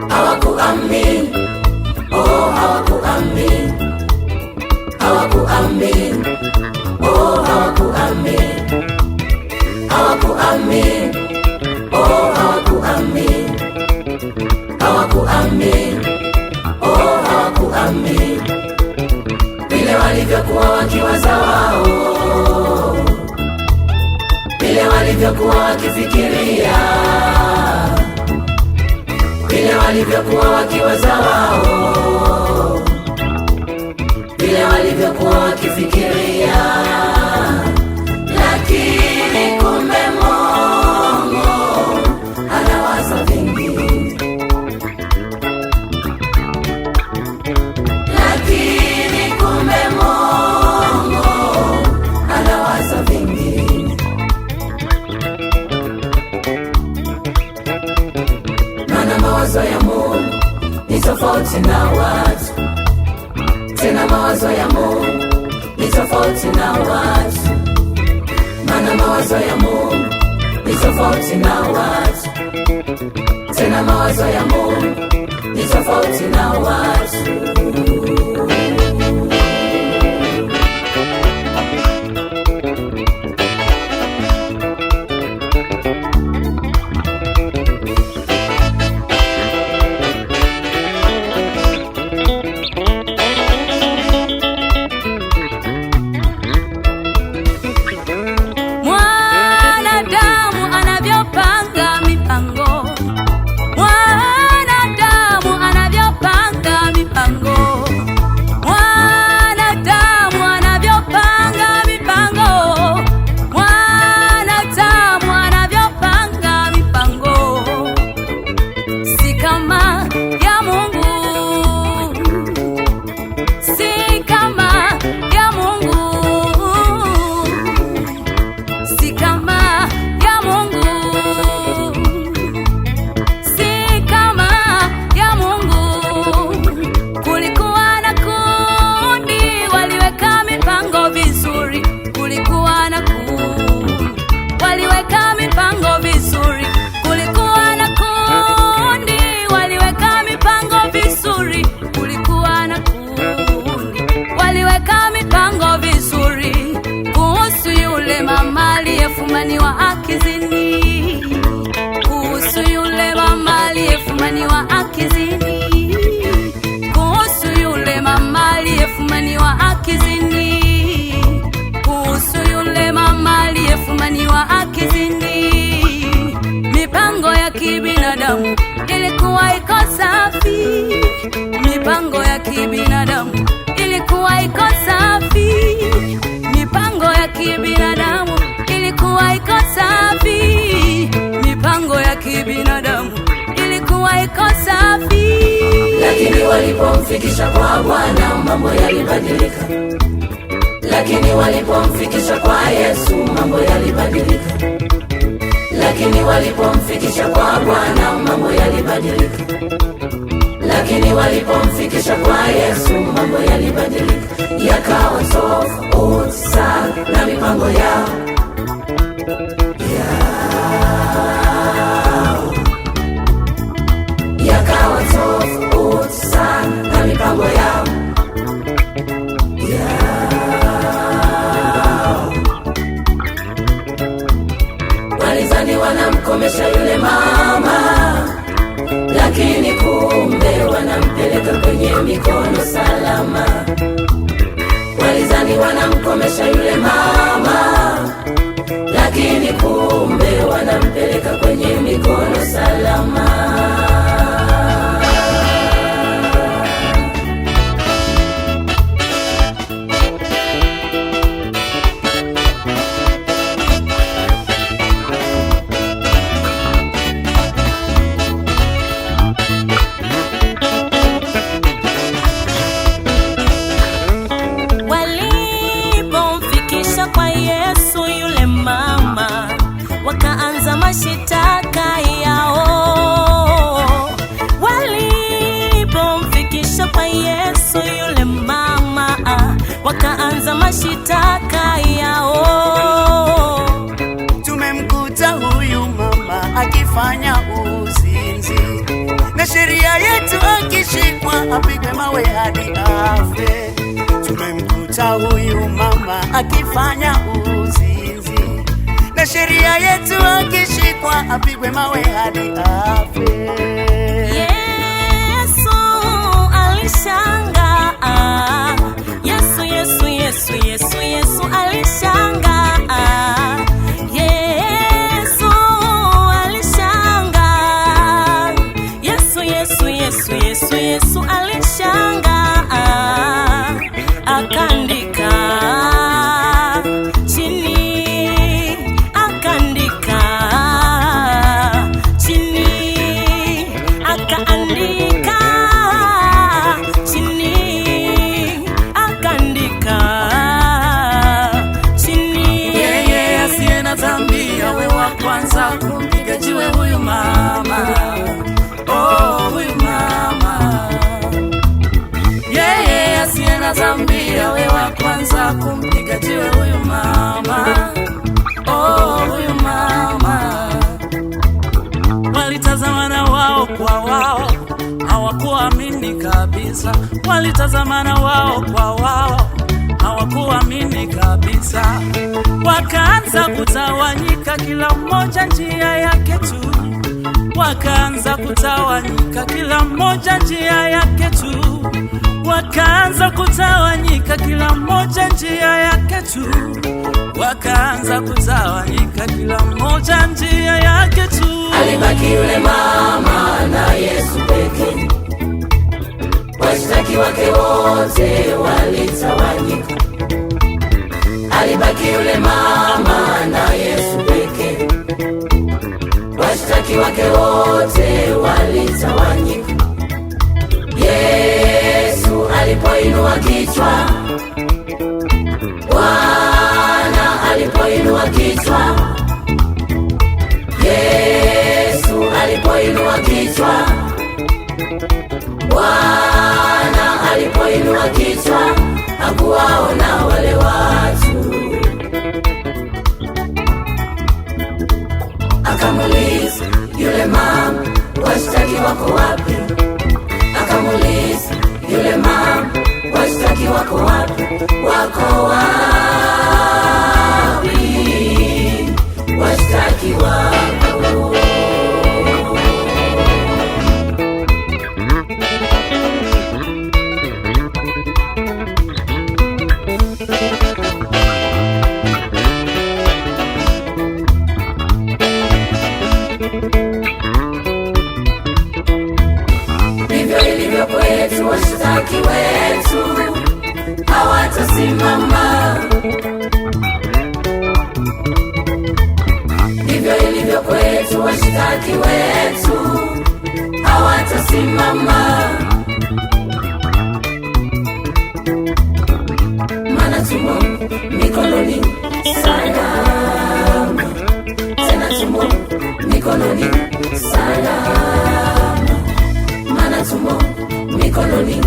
Hawakuamini, oh hawakuamini, hawakuamini, oh hawakuamini, hawakuamini, oh hawakuamini, hawakuamini, oh hawakuamini, vile walivyokuwa wakiwaza wao, vile walivyokuwa wakifikiria, vile walivyokuwa wakiwaza wao, vile walivyokuwa wakifikiria, lakini kumbe Mungu anawaza vingine, lakini kumbe Mungu anawaza vingine. Maana mawazo ya Mungu ni tofauti na watu, tena mawazo ya Mungu ni tofauti na watu. Maana mawazo ya Mungu ni tofauti na watu, tena mawazo ya Mungu ni tofauti na watu. Aliyefumaniwa akizini, kuhusu yule mama aliyefumaniwa akizini, kuhusu yule mama aliyefumaniwa akizini, kuhusu yule mama aliyefumaniwa akizini. Mipango ya kibinadamu ilikuwa iko safi, mipango ya kibinadamu ilikuwa iko safi, mipango ya kibinadamu ilikuwa iko safi, mipango ya kibinadamu ilikuwa iko safi. Lakini walipomfikisha kwa Bwana mambo yalibadilika, lakini walipomfikisha kwa Yesu mambo yalibadilika, lakini walipomfikisha kwa Bwana mambo yalibadilika, lakini walipomfikisha kwa Yesu mambo yalibadilika, yakawa tofauti sana na mipango yao. Yakawa tofauti sana na mipango yao. Walizani wanamkomesha yule mama, lakini kumbe wanampeleka kwenye mikono salama. Walizani wanamkomesha yule mama, lakini kumbe wanampeleka kwenye mikono salama. Walipomfikisha kwa Yesu yule mama, wakaanza mashitaka yao. mashitaka yao. Tumemkuta huyu mama akifanya uzinzi, na sheria yetu akishikwa apigwe mawe hadi afe. Tumemkuta huyu mama akifanya uzinzi, na sheria yetu akishikwa apigwe mawe hadi afe. Yesu alishangaa, Yesu Yesu Yesu Yesu Yesu alishangaa, Yesu alishangaa, Yesu Yesu Yesu Yesu Yesu alishangaa, akaandika chini, akaandika chini, akaandika chini, akaandika chini. Yeye asiye na dhambi awe wa kwanza kumpiga jiwe huyu mama. Oh, huyu mama. Yeye asiye na dhambi awe wa kwanza kumpiga jiwe huyu mama. Oh, huyu mama. Walitazamana wao kwa wao, hawakuamini kabisa. Walitazamana wao kwa wao, hawakuamini kabisa. Wakaanza kutawanyika, kila mmoja njia yake tu. Wakaanza kutawanyika, kila mmoja njia yake tu. Wakaanza kutawanyika, kila mmoja njia yake tu. Wakaanza kutawanyika, kila mmoja njia yake tu. Alibaki yule mama na Yesu pekee, washtaki wake wote walitawanyika. Alibaki yule mama na Yesu pekee, washtaki wake wote walitawanyika. Yesu alipoinua kichwa, Bwana alipoinua kichwa, Yesu alipoinua kichwa, Bwana alipoinua kichwa, hakuwaona wale watu. Akamuuliza yule mama, washtaki wako wapi? Akamuuliza yule mama, washtaki wako wapi? Wako wapi washtaki wako? Ndivyo ilivyo kwetu, washtaki wetu hawatasimama. Ndivyo ilivyo kwetu, washtaki wetu hawatasimama. Maana tumo mikononi salama, tena tumo mikononi salama. Maana tumo mikononi